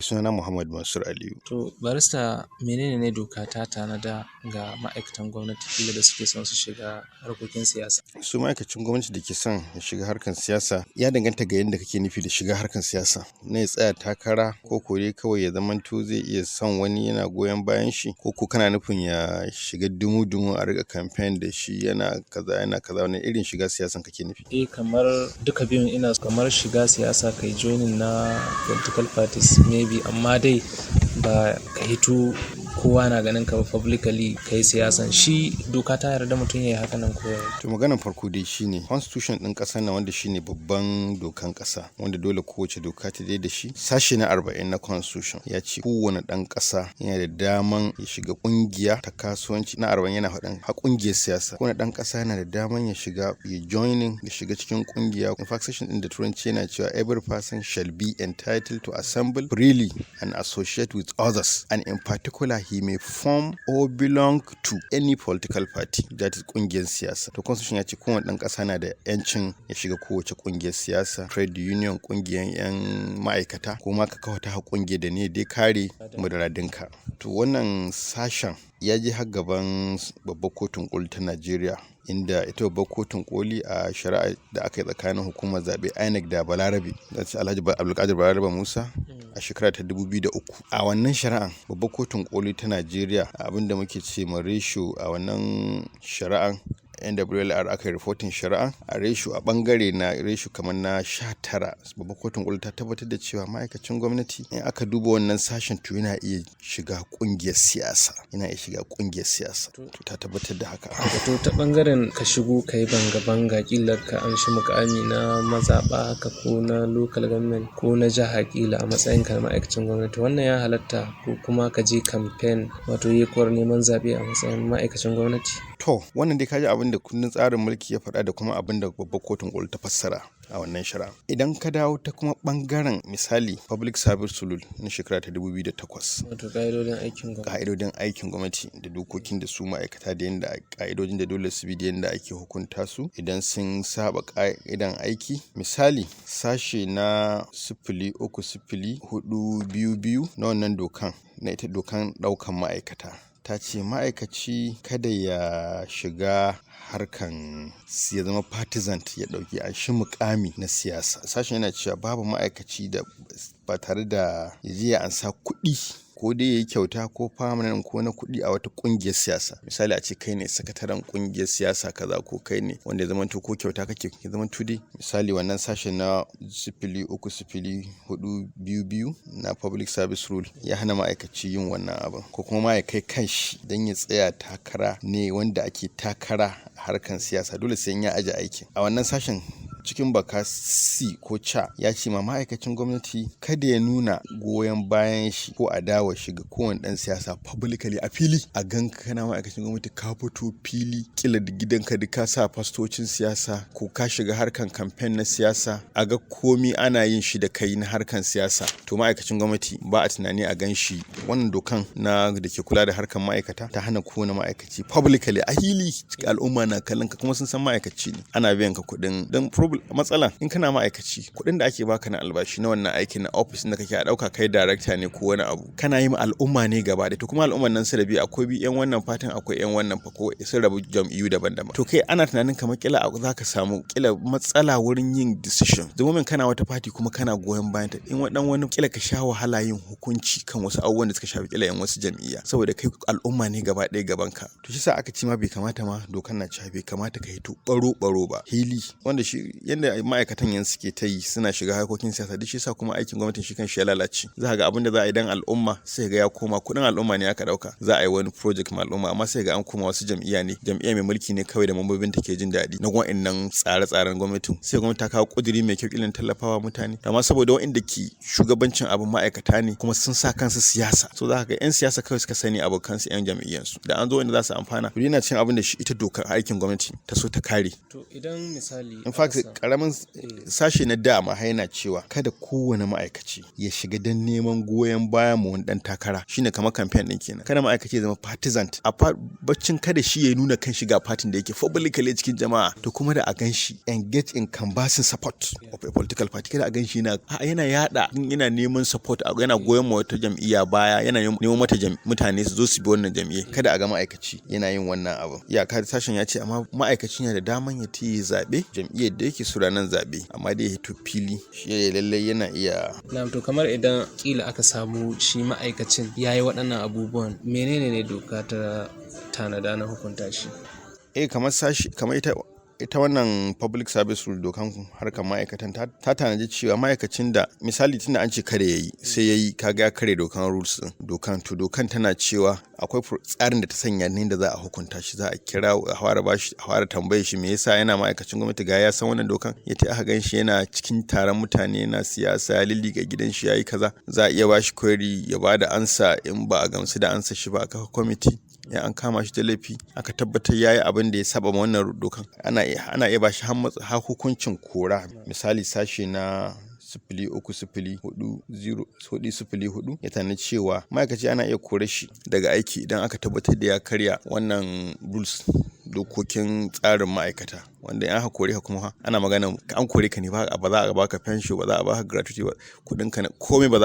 Sunana Muhammad Mansur Aliyu. To barista, menene ne doka ta tanada ga ma'aikatan gwamnati kila da suke son su shiga harkokin siyasa? Su ma'aikacin gwamnati da ke son ya shiga harkar siyasa ya danganta ga yadda kake nufi da shiga harkar siyasa. Na ya tsaya takara ko dai kawai ya zamanto zai iya son wani yana goyon bayan shi, ko kana nufin ya shiga dumu-dumu a riga campaign da shi yana kaza wani irin shiga siyasan kake nufi? Kamar duka biyun ina kamar shiga siyasa kai joining na political parties maybe, amma dai ba ka hito kowa na ganin ka publicly kai siyasan. Shi doka ta yarda mutum ya yi haka nan ko? To maganar farko dai shine constitution din kasar nan, wanda shine babban dokan kasa, wanda dole kowace doka ta da shi. Sashe na 40 na constitution ya ce kowane dan kasa yana da daman ya shiga kungiya ta kasuwanci. Na 40 yana faɗin ha kungiyar siyasa. Kowane dan kasa yana da daman ya shiga ya shiga cikin kungiya. In fact section din da turanci yana cewa every person shall be entitled to assemble freely and associate with others, and in particular he may form or belong to any political party, that is kungiyar siyasa. To constitution ya ce kowane dan kasa na da yancin ya shiga kowace kungiyar siyasa, trade union, kungiyar yan ma'aikata, ko ma ka kawo ta kungiyar da ne dai kare muradinka. To wannan sashen ya je har gaban babbar kotun koli ta Najeriya, inda ita babbar kotun koli a shari'a da aka yi tsakanin hukumar zaɓe INEC da Balarabe, da Alhaji Abdulkadir Balarabe Musa, a shekara ta 2003. A wannan shari'an babbar kotun koli ta Najeriya, abinda muke ce ma ratio a wannan shari'an, NWLR aka yi reporting shari'a a ratio, a bangare na ratio kamar na 19. Babbar kotun koli ta tabbatar da cewa ma'aikacin gwamnati in aka duba wannan sashen to yana iya shiga kungiyar siyasa. To ta tabbatar da haka. To ta bangaren ka shigo ka yi banga-banga, kila ka amshi mukami na mazaɓa haka ko na local government ko na jiha kila a matsayin ka na ma'aikacin gwamnati, wannan ya halatta? Ko kuma ka je campaign wato yekuwar neman zaɓe a matsayin ma'aikacin gwamnati? To wannan dai kaji abin da kundin tsarin mulki ya faɗa da kuma abin da babbar kotun koli ta fassara a wannan shari'a. Idan ka dawo ta kuma bangaren misali public service rule na shekara ta 2008, wato ka'idodin aikin gwamnati da dokokin da su ma'aikata da yanda ka'idodin da dole su bi da yanda ake hukunta su idan sun saba ka'idan aiki. Misali sashe na 030422 na wannan dokan, na ita dokan daukan ma'aikata, ta ce ma'aikaci kada ya shiga harkan ya zama partisan, ya dauki shi mukami na siyasa. Sashen yana cewa babu ma'aikaci da ba tare da ya ansa kuɗi, ko dai yayi kyauta ko permanent ko na kuɗi a wata kungiyar siyasa. Misali a ce kai ne sakataren kungiyar siyasa kaza, ko kai ne wanda ya zamanto ko kyauta kake ya zamanto dai misali wannan sashen na 030422 na public service rule ya hana ma'aikaci yin wannan abin, ko kuma ma ya kai kanshi dan ya tsaya takara ne wanda ake takara a harkan siyasa, dole sai ya aje aikin. A wannan sashen cikin baka C ko ca ya ce ma ma'aikacin gwamnati kada ya nuna goyon bayan shi ko adawa shi ga kowane dan siyasa publicly a fili. A ganka kana ma'aikacin gwamnati ka fito fili, kila da gidanka da ka sa fastocin siyasa, ko ka shiga harkan campaign na siyasa, a ga komi ana yin shi da kai na harkan siyasa, to ma'aikacin gwamnati ba a tunani a gan shi. Wannan dokan na da ke kula da harkan ma'aikata ta hana kowane ma'aikaci publicly a hili, al'umma na kallon ka kuma sun san ma'aikaci ne, ana biyan ka kuɗin. Don matsala in kana ma'aikaci, kuɗin da ake baka na albashi na wannan aikin na office da kake a dauka kai director ne ko wani abu, kana yi ma al'umma ne gaba da. To kuma al'umman nan su rabi, akwai bi yan wannan fatan, akwai yan wannan fa, ko sun rabu jam'iyyu daban-daban. To kai ana tunanin kamar kila zaka samu kila matsala wurin yin decision. The moment kana wata party kuma kana goyon bayan ta, in wani kila ka sha wahala yin hukunci kan wasu abubuwan da suka shafi kila yan wasu jam'iyya, saboda kai al'umma ne gaba ɗaya gaban ka. To shi sa aka ce ma bai kamata ma dokan na cewa bai kamata ka hito baro ba hili, wanda shi yanda ma'aikatan yanzu suke ta yi suna shiga harkokin siyasa, duk shi sa kuma aikin gwamnatin shi kan shi ya lalace. Za ga abin da za a yi dan al'umma sai ga ya koma kuɗin al'umma ne aka dauka, za a yi wani project ma al'umma, amma sai ga an koma wasu jam'iyya mai mulki ne kawai da mambobin ta ke jin daɗi na wa'annan tsare-tsaren gwamnatin. Sai gwamnati ta kawo kuduri mai kyau ilin tallafawa mutane, amma saboda wa'anda ke shugabancin abin ma'aikata ne kuma sun sa kansu siyasa, so za ka ga yan siyasa kawai suka sani abokan su yan jam'iyyansu, da an zo wanda za su amfana. To yana cin abin da shi ita dokar aikin gwamnati ta so ta kare. To idan misali in fact karamin sashe na dama yana cewa kada kowane ma'aikaci ya shiga don neman goyon bayan mu wani dan takara, shine kamar campaign din kenan. Kada ma'aikaci ya zama partisan, a baccin kada shi ya nuna kan shiga party da yake publicly cikin jama'a, to kuma da a ganshi engage in canvassing support of a political party. Kada a ganshi yana yada yana neman support, yana goyon ma wata jam'iyya baya, yana neman mata mutane su zo su bi wannan jam'iyyar. Kada a ga ma'aikaci yana yin wannan abu. Iyaka sashen ya ce amma ma'aikaci yana da daman ya yi zaɓe jam'iyyar da yake so ranar zaɓe, amma dai ya hito fili shi lallai yana iya. Na'am, to kamar idan kila aka samu shi ma'aikacin ya yi waɗannan abubuwan, menene ne doka ta tanada na hukunta shi? Kamar ita wannan public service rule, dokan harkar ma'aikatan ta tanaji cewa ma'aikacin da misali tunda an ce kare yayi sai yayi, kaga ya kare dokan rules din dokan tana cewa akwai tsarin da ta sanya ne da za a hukunta shi. Za a kira a fara tambaye shi me yasa yana ma'aikacin gwamnati ga ya san wannan dokan, yace aka gan shi yana cikin taron mutane yana siyasa ya lilliga gidan shi yayi kaza, za a iya bashi query ya bada ansa. In ba a gamsu da ansa shi ba aka kwamiti, ya an kama shi da laifi aka tabbatar yayi abin da ya saba wannan dokan, ana iya bashi har hukuncin kora. Misali sashe na 030404 ya tana cewa ma'aikaci ana iya kore shi daga aiki idan aka tabbatar da ya karya wannan rules, dokokin tsarin ma'aikata, wanda in aka kore ka kuma ana magana an kore ka ne ba za a baka pension, ba za a baka gratuity ba, kudin ka komai ba za a